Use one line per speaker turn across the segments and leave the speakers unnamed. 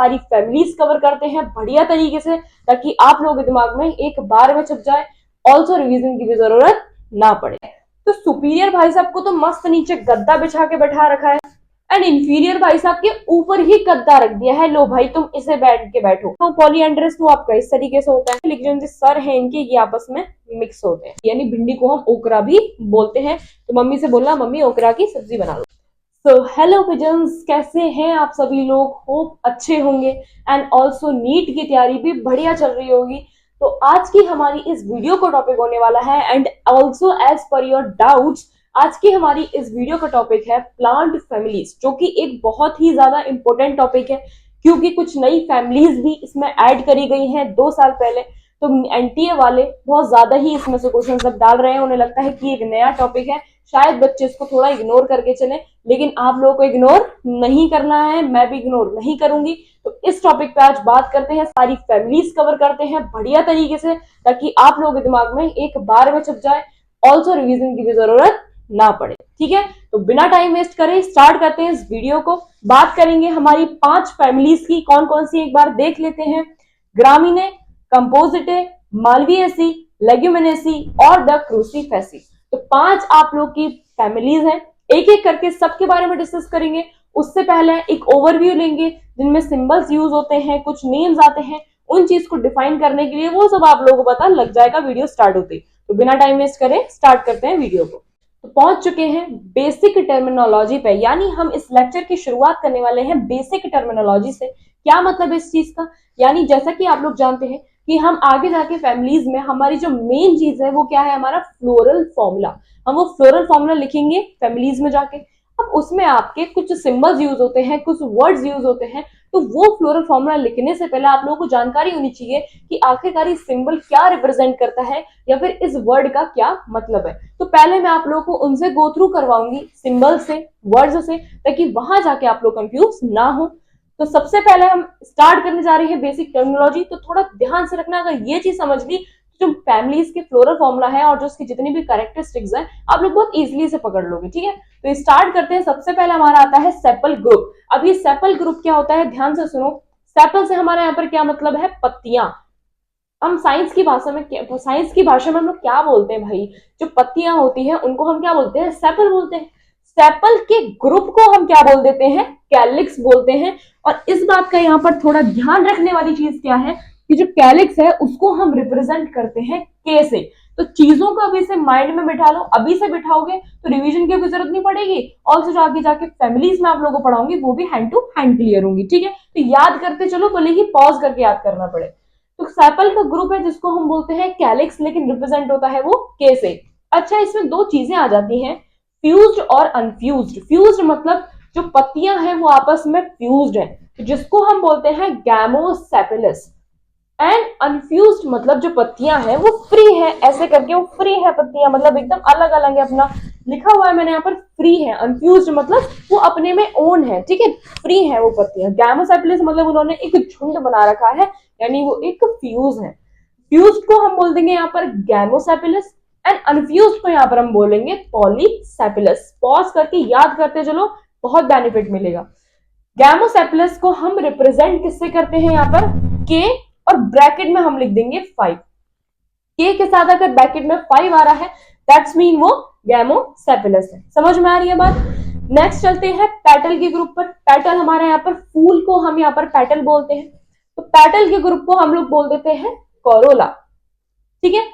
सारी families cover करते हैं बढ़िया तरीके से, ताकि आप लोगों के दिमाग में एक बार में छप जाए, ऑल्सो रिवीजन की भी जरूरत ना पड़े। तो सुपीरियर भाई साहब को तो मस्त नीचे गद्दा बिछा के बैठा रखा है, एंड इंफीरियर भाई साहब के ऊपर ही गद्दा रख दिया है, लो भाई तुम इसे बैठ के बैठो। तो पॉलीएंड्रस तो आपका इस तरीके से होता है, लेकिन जो सर है इनके ये आपस में मिक्स होते हैं, यानी भिंडी को हम ओकरा भी बोलते हैं। तो मम्मी से बोलना मम्मी ओकरा की सब्जी बना लो। सो हेलो पिजन्स, कैसे हैं आप सभी लोग? होप अच्छे होंगे, एंड ऑल्सो नीट की तैयारी भी बढ़िया चल रही होगी। तो आज की हमारी इस वीडियो का टॉपिक होने वाला है, and also as per your doubts, आज की हमारी इस वीडियो का टॉपिक है प्लांट फैमिलीज, जो कि एक बहुत ही ज्यादा इंपॉर्टेंट टॉपिक है, क्योंकि कुछ नई फैमिलीज भी इसमें ऐड करी गई हैं 2 साल पहले। तो एनटीए वाले बहुत ज्यादा ही इसमें से क्वेश्चन सब डाल रहे हैं, उन्हें लगता है कि एक नया टॉपिक है, शायद बच्चे इसको थोड़ा इग्नोर करके चले, लेकिन आप लोगों को इग्नोर नहीं करना है, मैं भी इग्नोर नहीं करूंगी। तो इस टॉपिक पे आज बात करते हैं, सारी फैमिलीज कवर करते हैं बढ़िया तरीके से, ताकि आप लोगों के दिमाग में एक बार में छप जाए, ऑल्सो रिवीजन की भी जरूरत ना पड़े। ठीक है, तो बिना टाइम वेस्ट करे स्टार्ट करते हैं इस वीडियो को। बात करेंगे हमारी 5 फैमिलीज की, कौन कौन सी एक बार देख लेते हैं। ग्रामीणे, कंपोजिटे, मालवीएसी, लेग्यूमिनेसी और द क्रूसीफेसी। तो 5 आप लोग की फैमिलीज हैं, एक एक करके सबके बारे में डिस्कस करेंगे। उससे पहले एक ओवरव्यू लेंगे, जिनमें सिंबल्स यूज होते हैं, कुछ नेम्स आते हैं, उन चीज को डिफाइन करने के लिए वो सब आप लोगों को पता लग जाएगा वीडियो स्टार्ट होते ही। तो बिना टाइम वेस्ट करें स्टार्ट करते हैं वीडियो को। तो पहुंच चुके हैं बेसिक टर्मिनोलॉजी पे, यानी हम इस लेक्चर की शुरुआत करने वाले हैं बेसिक टर्मिनोलॉजी से। क्या मतलब है इस चीज का? यानी जैसा कि आप लोग जानते हैं कि हम आगे जाके फैमिलीज में हमारी जो मेन चीज है वो क्या है, हमारा फ्लोरल फॉर्मूला। हम वो फ्लोरल फॉर्मूला लिखेंगे फैमिलीज में जाके। अब उसमें आपके कुछ सिंबल्स यूज होते हैं, कुछ वर्ड्स यूज होते हैं, तो वो फ्लोरल फॉर्मूला लिखने से पहले आप लोगों को जानकारी होनी चाहिए कि आखिरकार ये सिंबल क्या रिप्रेजेंट करता है, या फिर इस वर्ड का क्या मतलब है। तो पहले मैं आप लोगों को उनसे गो थ्रू करवाऊंगी, सिंबल से, वर्ड्स से, ताकि वहां जाके आप लोग कंफ्यूज ना हो। तो सबसे पहले हम स्टार्ट करने जा रहे हैं बेसिक टर्मिनोलॉजी। तो थोड़ा ध्यान से रखना, अगर ये चीज समझ ली, जो फैमिलीज के फ्लोरल फॉर्मूला है और जो उसकी जितनी भी कैरेक्टरिस्टिक्स है, आप लोग बहुत इजीली से पकड़ लोगे। ठीक है, तो स्टार्ट करते हैं। सबसे पहले हमारा आता है सेपल ग्रुप। अब ये सेपल ग्रुप क्या होता है, ध्यान से सुनो। सेपल से हमारे यहाँ पर क्या मतलब है, पत्तियां। हम साइंस की भाषा में हम लोग क्या बोलते हैं भाई, जो पत्तियां होती हैं उनको हम क्या बोलते हैं, सेपल बोलते हैं। सेपल के ग्रुप को हम क्या बोल देते हैं, कैलिक्स बोलते हैं। और इस बात का यहाँ पर थोड़ा ध्यान रखने वाली चीज क्या है कि जो कैलिक्स है उसको हम रिप्रेजेंट करते हैं के से। तो चीजों को अभी से माइंड में बिठा लो, अभी से बिठाओगे तो रिवीजन की कोई जरूरत नहीं पड़ेगी। ऑल्सो जो आगे जाके फैमिलीज में आप लोगों को पढ़ाऊंगी वो भी हैंड टू हैंड क्लियर होंगी। ठीक है, तो याद करते चलो, भले ही पॉज करके याद करना पड़े। तो सेपल का ग्रुप है जिसको हम बोलते हैं कैलिक्स, लेकिन रिप्रेजेंट होता है वो के से। अच्छा, इसमें 2 चीजें आ जाती हैं, फ्यूज्ड और अनफ्यूज्ड। फ्यूज्ड मतलब जो पत्तियां हैं वो आपस में फ्यूज्ड है, जिसको हम बोलते हैं गैमोसेपिलस। एंड अनफ्यूज्ड मतलब जो पत्तियां हैं वो फ्री है, ऐसे करके वो फ्री है पत्तियां, मतलब एकदम अलग अलग है, अपना लिखा हुआ है मैंने यहाँ पर फ्री है। अनफ्यूज्ड मतलब वो अपने में ओन है, ठीक है, फ्री है वो पत्तियां। गैमोसेपिलस मतलब उन्होंने एक झुंड बना रखा है, यानी वो एक फ्यूज है। फ्यूज्ड को हम बोल देंगे यहाँ पर गैमोसेपिलस, एंड अनफ्यूज्ड को यहाँ पर हम बोलेंगे पॉलीसेपिलस। पॉज करके याद करते चलो, बहुत बेनिफिट मिलेगा। गैमोसेपिलस को हम रिप्रेजेंट किससे करते हैं, यहाँ पर के, और ब्रैकेट में हम लिख देंगे 5। के के साथ अगर ब्रैकेट में 5 आ रहा है, दैट्स मीन वो गैमोसेपिलस है। समझ में आ रही है बात? नेक्स्ट चलते हैं पेटल के ग्रुप पर। पेटल हमारे यहाँ पर, फूल को हम यहाँ पर पेटल बोलते हैं, तो पेटल के ग्रुप को हम लोग बोल देते हैं कोरोला। ठीक है,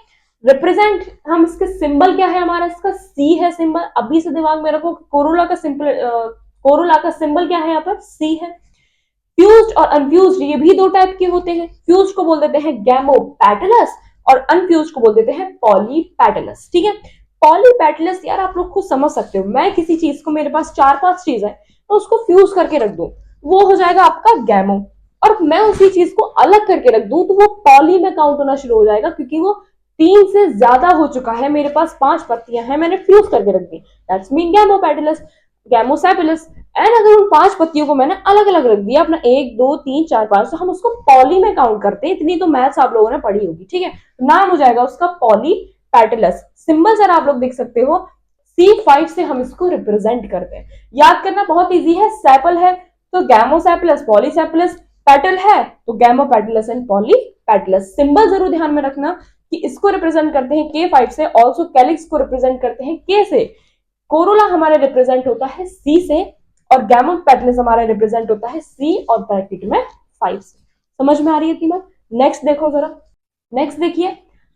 रिप्रेजेंट हम इसके सिंबल क्या है, हमारा इसका सी है सिंबल। अभी से दिमाग में रखो, कोरोला का सिंबल क्या है, यहाँ पर सी है। फ्यूज्ड और अनफ्यूज्ड ये भी 2 टाइप के होते हैं। फ्यूज्ड को बोल देते हैं गैमोपेटलस और अनफ्यूज्ड को बोल देते हैं पॉलीपेटलस। ठीक है, पॉलीपेटलस यार आप लोग खुद समझ सकते हो, मैं किसी चीज को, मेरे पास 4-5 चीज है, तो उसको फ्यूज करके रख दूं, वो हो जाएगा आपका गैमो। और मैं उसी चीज को अलग करके रख दूं तो वो पॉली में काउंट होना शुरू हो जाएगा, क्योंकि वो 3 से ज्यादा हो चुका है, मेरे पास 5 पत्तियां हैं, मैंने फ्यूज करके रख दी, दैट्स मीन गैमोपेटलस, गैमोसेपिलस। एंड अगर उन 5 पत्तियों को मैंने अलग अलग रख दिया, अपना 1 2 3 4 5, तो हम उसको पॉली में काउंट करते हैं। इतनी तो मैथ्स आप लोगों ने पढ़ी होगी। ठीक है, नाम हो जाएगा उसका पॉलीपेटलस। सिंबल सर आप लोग देख सकते हो, C5 से हम इसको रिप्रेजेंट करते हैं। याद करना बहुत इजी है, सेपल है तो गैमोसेपिलस, पॉलीसेपिलस, पेटल है तो gamopetalous and polypetalous. Symbol जरूर ध्यान में रखना कि इसको रिप्रेजेंट करते हैं K5 से, ऑल्सो कैलिक्स को रिप्रेजेंट करते हैं K से, कोरोला हमारा रिप्रेजेंट होता है C से, और गैमो पेटलस हमारा रिप्रेजेंट होता है C और ब्रैकेट में 5 से। समझ में आ रही है तीनों? नेक्स्ट देखो जरा, नेक्स्ट देखिए,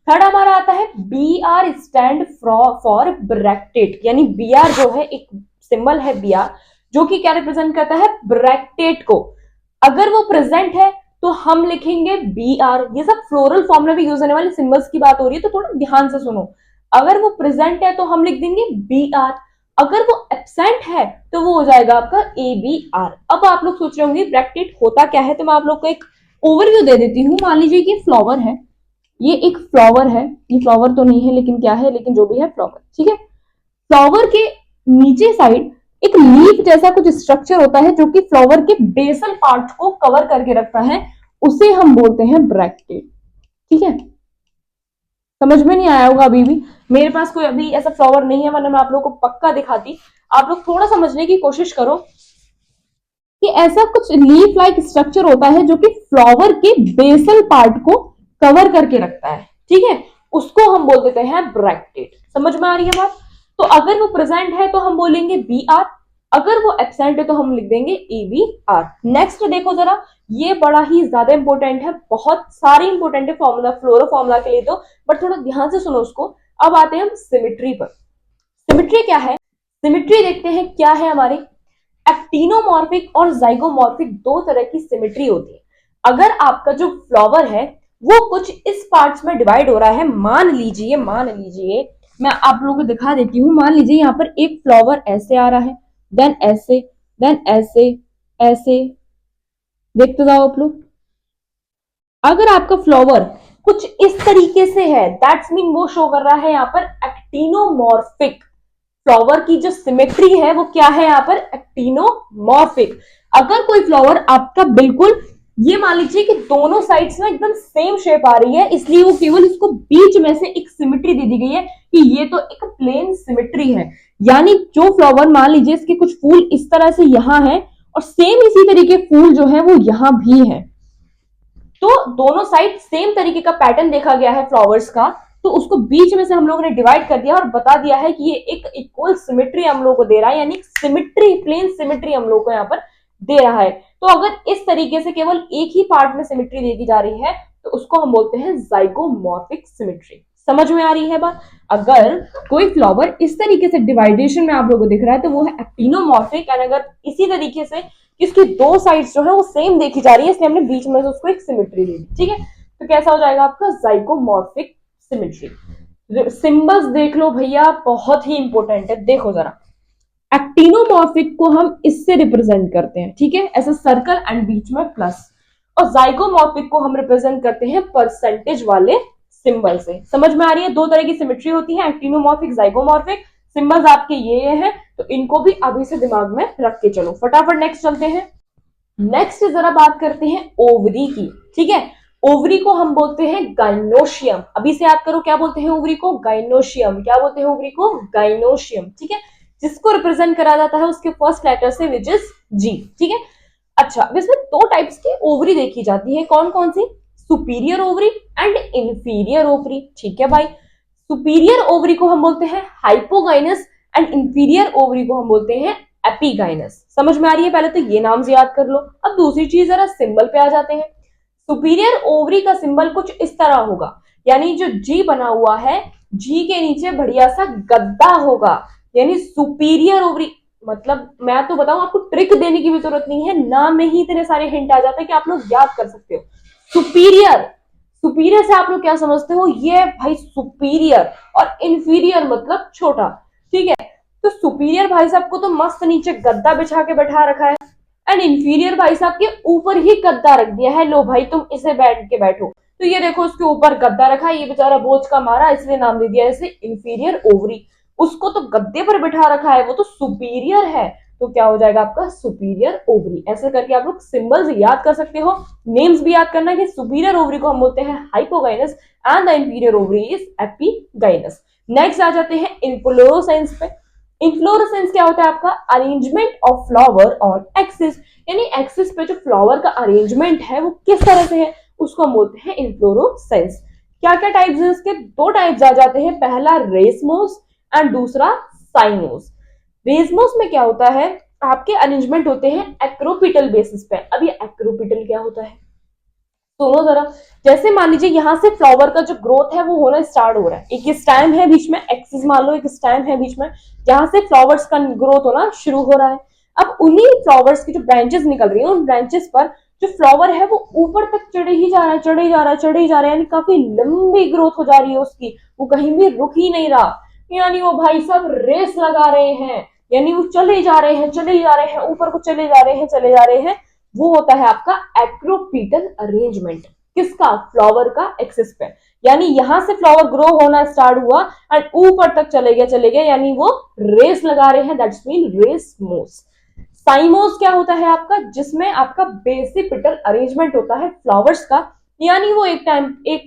थर्ड हमारा आता है BR स्टैंड फॉर ब्रैकेट, यानी BR जो है एक सिंबल है BR जो कि क्या रिप्रेजेंट करता है, ब्रैकेट को। अगर वो प्रेजेंट है तो हम लिखेंगे BR। ये सब फ्लोरल फॉर्म में भी यूज होने वाले सिंबल्स की बात हो रही है, तो थोड़ा ध्यान से सुनो। अगर वो प्रेजेंट है तो हम लिख देंगे BR, अगर वो एब्सेंट है तो वो हो जाएगा आपका ABR। अब आप लोग सोच रहे होंगे ब्रैकेट होता क्या है, तो मैं आप लोग को एक ओवरव्यू दे देती हूँ। मान लीजिए कि फ्लावर है, ये एक फ्लावर है, ये फ्लावर तो नहीं है लेकिन क्या है, लेकिन जो भी है फ्लावर, ठीक है। फ्लावर के नीचे साइड एक लीफ जैसा कुछ स्ट्रक्चर होता है जो कि फ्लावर के बेसल पार्ट को कवर करके रखता है, उसे हम बोलते हैं ब्रैकेट, ठीक है। समझ में नहीं आया होगा अभी भी, मेरे पास कोई अभी ऐसा फ्लावर नहीं है, वरना मैं आप लोगों को पक्का दिखाती। आप लोग थोड़ा समझने की कोशिश करो कि ऐसा कुछ लीफ लाइक स्ट्रक्चर होता है जो कि फ्लावर के बेसल पार्ट को कवर करके रखता है, ठीक है, उसको हम बोल देते हैं ब्रैकेट। समझ में आ रही है बात? तो अगर वो प्रेजेंट है तो हम बोलेंगे BR, अगर वो एब्सेंट है तो हम लिख देंगे ABR। नेक्स्ट देखो जरा, ये बड़ा ही ज्यादा इंपॉर्टेंट है, बहुत सारे इंपॉर्टेंट है फॉर्मूला, फ्लोरो फॉर्मूला के लिए तो, बट थोड़ा ध्यान से सुनो उसको। अब आते हैं हम सिमेट्री पर। सिमेट्री क्या है? सिमेट्री देखते हैं क्या है हमारी। एक्टिनोमॉर्फिक और जाइगोमॉर्फिक दो तरह की सिमेट्री होती है। अगर आपका जो फ्लावर है वो कुछ इस पार्ट्स में डिवाइड हो रहा है, मान लीजिए मैं आप लोगों को दिखा देती हूँ। मान लीजिए यहाँ पर एक फ्लावर ऐसे आ रहा है, देन ऐसे, देन ऐसे, ऐसे, देखते जाओ आप लोग। अगर आपका फ्लावर कुछ इस तरीके से है, दैट्स मीन वो शो कर रहा है यहाँ पर एक्टिनोमॉर्फिक। फ्लावर की जो सिमेट्री है वो क्या है यहाँ पर, एक्टिनोमॉर्फिक। अगर कोई फ्लावर आपका बिल्कुल, ये मान लीजिए कि दोनों साइड्स में एकदम सेम शेप आ रही है, इसलिए वो केवल इसको बीच में से एक सिमेट्री दे दी गई है कि ये तो एक प्लेन सिमेट्री है। यानी जो फ्लावर, मान लीजिए इसके कुछ फूल इस तरह से यहां है और सेम इसी तरीके फूल जो है वो यहां भी है, तो दोनों साइड सेम तरीके का पैटर्न देखा गया है फ्लावर्स का, तो उसको बीच में से हम लोगों ने डिवाइड कर दिया और बता दिया है कि ये एक इक्वल सिमेट्री हम लोग को दे रहा है, यानी सिमेट्री, प्लेन सिमेट्री हम लोग को यहाँ पर दे रहा है। तो अगर इस तरीके से केवल एक ही पार्ट में सिमेट्री दे दी जा रही है तो उसको हम बोलते हैं जाइगोमॉर्फिक सिमेट्री। समझ में आ रही है बात? अगर कोई फ्लावर इस तरीके से डिवाइडेशन में आप लोगों को दिख रहा है तो वो है एक्टिनोमॉर्फिक, एंड अगर इसी तरीके से इसकी दो साइड्स जो है वो सेम देखी जा रही है, इसलिए हमने बीच में से उसको एक सिमेट्री दी, ठीक है, तो कैसा हो जाएगा आपका जाइगोमॉर्फिक सिमेट्री। सिंबल्स देख लो भैया, बहुत ही इंपॉर्टेंट है। देखो जरा, एक्टिनोमॉर्फिक को हम इससे रिप्रेजेंट करते हैं, ठीक है, ऐसा सर्कल एंड बीच में प्लस, और जाइगोमॉर्फिक को हम रिप्रेजेंट करते हैं परसेंटेज वाले सिंबल से। समझ में आ रही है? दो तरह की सिमेट्री होती है, एक्टिनोमॉर्फिक, जाइगोमॉर्फिक। सिंबल्स आपके ये हैं, तो इनको भी अभी से दिमाग में रख के चलो। फटाफट नेक्स्ट चलते हैं। नेक्स्ट जरा बात करते हैं ओवरी की, ठीक है। ओवरी को हम बोलते हैं गाइनोशियम। अभी से याद करो, क्या बोलते हैं ओवरी को? गाइनोशियम। क्या बोलते हैं ओवरी को? गाइनोशियम, ठीक है, जिसको रिप्रेजेंट करा जाता है उसके फर्स्ट लेटर से, विच इज G, ठीक है। अच्छा, अब इसमें दो टाइप्स की ओवरी देखी जाती है, कौन कौन सी? Superior ovary and inferior ovary, ठीक है भाई। सुपीरियर ओवरी को हम बोलते हैं हाइपोगाइनस एंड इंफीरियर ओवरी को हम बोलते हैं एपिगाइनस। समझ में आ रही है? पहले तो ये नाम से याद कर लो। अब दूसरी चीज, जरा सिंबल पे आ जाते हैं। सुपीरियर ओवरी का सिंबल कुछ इस तरह होगा, यानी जो G बना हुआ है, G के नीचे बढ़िया सा गद्दा होगा, यानी सुपीरियर ओवरी। मतलब मैं तो बताऊं, आपको ट्रिक देने की भी जरूरत नहीं है, नाम में ही इतने सारे हिंट आ जाते हैं कि आप लोग याद कर सकते हो। सुपीरियर, सुपीरियर से आप लोग क्या समझते हो? ये भाई सुपीरियर, और इंफीरियर मतलब छोटा, ठीक है। तो सुपीरियर भाई साहब को तो मस्त नीचे गद्दा बिछा के बैठा रखा है, एंड इंफीरियर भाई साहब के ऊपर ही गद्दा रख दिया है, लो भाई तुम इसे बैठ के बैठो। तो ये देखो, उसके ऊपर गद्दा रखा है, ये बेचारा बोझ का मारा, इसलिए नाम दे दिया इसे इंफीरियर ओवरी। उसको तो गद्दे पर बिठा रखा है, वो तो सुपीरियर है, तो क्या हो जाएगा आपका? Superior ovary. ऐसे करके आप लोग सिंबल्स याद कर सकते हो, नेम्स भी याद करना कि सुपीरियर ओवरी को हम बोलते हैं hypogynous and the inferior ovary is epigynous. Next आ जाते हैं इन्फ्लोरेसेंस पे। इन्फ्लोरेसेंस क्या होता है आपका? Arrangement of flower on axis, यानी एक्सिस पे जो फ्लावर का अरेंजमेंट है वो किस तरह से है, उसको हम बोलते हैं इन्फ्लोरोसेंस। क्या क्या टाइप्स हैं इसके? दो टाइप्स आ जाते हैं, पहला रेसमोस एंड दूसरा साइमोस। रेसमोस में क्या होता है, आपके अरेंजमेंट होते हैं एक्रोपिटल बेसिस पे। अब ये एक्रोपिटल क्या होता है, सुनो जरा। जैसे मान लीजिए यहाँ से फ्लावर का जो ग्रोथ है वो होना स्टार्ट हो रहा है, एक स्टेम है बीच में, एक्सिस मान लो, एक स्टेम है बीच में जहां से फ्लावर्स का ग्रोथ होना शुरू हो रहा है। अब उन्हीं फ्लावर्स की जो ब्रांचेस निकल रही है, उन ब्रांचेस पर जो फ्लावर है वो ऊपर तक चढ़े ही जा रहा है, चढ़े ही जा रहा है, चढ़े ही जा रहा है, यानी काफी लंबी ग्रोथ हो जा रही है उसकी, वो कहीं भी रुक ही नहीं रहा, यानी वो भाई सब रेस लगा रहे हैं, यानी वो चले ही जा रहे हैं, चले ही जा रहे हैं, ऊपर को चले जा रहे हैं, चले जा रहे हैं। वो होता है आपका एक्रोपीटल अरेंजमेंट। किसका? फ्लावर का एक्सिस पे, यानी यहां से फ्लावर ग्रो होना स्टार्ट हुआ एंड ऊपर तक चले गए, यानी वो रेस लगा रहे हैं, दैट्स मीन रेसमोस। साइमोस क्या होता है आपका? जिसमें आपका बेसिपिटल अरेंजमेंट होता है फ्लावर्स का, यानी वो एक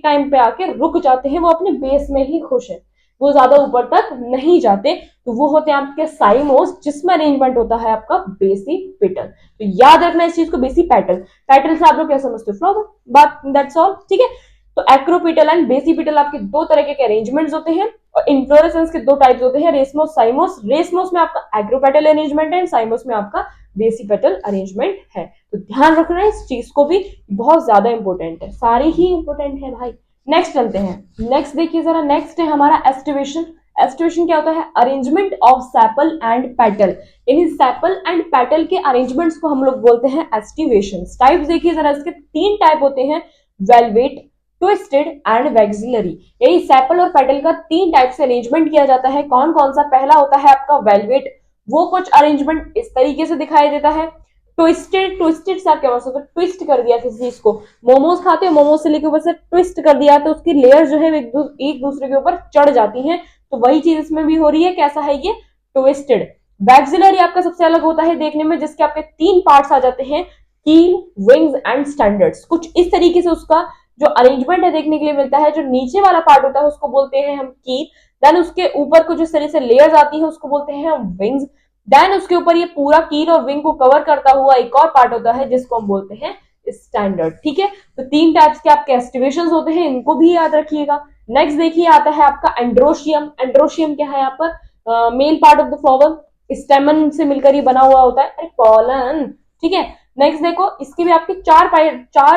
टाइम पे आके रुक जाते हैं, वो अपने बेस में ही खुश है, वो ज्यादा ऊपर तक नहीं जाते, तो वो होते हैं आपके साइमोस, जिसमें अरेंजमेंट होता है आपका बेसिपिटल। तो याद रखना इस चीज को, बेसिपेटल, पेटल से आप लोग क्या समझते हो? फ्लावर, बात, दैट्स ऑल, ठीक है। तो एक्रोपिटल एंड बेसिपिटल आपके दो तरह के अरेंजमेंट्स होते हैं, और इन्फ्लोरेसेंस के दो टाइप्स होते हैं, रेसमोस, साइमोस। रेसमोस में आपका एक्रोपेटल अरेंजमेंट है, साइमोस में आपका बेसिपेटल अरेंजमेंट है। तो ध्यान रखना है इस चीज को भी, बहुत ज्यादा इंपॉर्टेंट है, सारी ही इंपॉर्टेंट है भाई। नेक्स्ट चलते हैं, नेक्स्ट देखिए जरा, नेक्स्ट है हमारा एस्टिवेशन। एस्टिवेशन क्या होता है? Arrangement of sepal and petal, यानी सेपल एंड पेटल के अरेंजमेंट्स को हम लोग बोलते हैं एस्टिवेशन। टाइप्स देखिए जरा, इसके तीन टाइप होते हैं, वेलवेट, ट्विस्टेड एंड वैक्सिलरी। यही सेपल और पेटल का तीन टाइप से अरेंजमेंट किया जाता है। कौन कौन सा? पहला होता है आपका वेलवेट, वो कुछ अरेंजमेंट इस तरीके से दिखाई देता है। ट्विस्टेड, ट्विस्टेड से आप क्या मतलब ट्विस्ट कर दिया किसी चीज को, मोमोज खाते हो, मोमोज से लेके ऊपर से ट्विस्ट कर दिया तो उसकी लेयर जो है एक दूसरे के ऊपर चढ़ जाती हैं, तो वही चीज इसमें भी हो रही है। कैसा है ये? ट्विस्टेड। वैक्सिलरी आपका सबसे अलग होता है देखने में, जिसके आपके तीन पार्ट्स आ जाते हैं, कील, विंग्स एंड स्टैंडर्ड्स। कुछ इस तरीके से उसका जो अरेंजमेंट है देखने के लिए मिलता है। जो नीचे वाला पार्ट होता है उसको बोलते हैं हम कील, देन उसके ऊपर को जिस तरह से लेयर्स आती हैं उसको बोलते हैं हम विंग्स, देन उसके ऊपर ये पूरा कील और विंग को कवर करता हुआ एक और पार्ट होता है जिसको हम बोलते हैं स्टैंडर्ड। ठीक है, तो तीन टाइप्स के आपके एस्टिवेशंस होते हैं, इनको भी याद रखिएगा। नेक्स्ट देखिए आता है आपका एंड्रोशियम। एंड्रोशियम क्या है? यहाँ पर male part of the flower, स्टेमन से मिलकर ये बना हुआ होता है, पॉलन। ठीक है, नेक्स्ट देखो, इसके भी आपके चार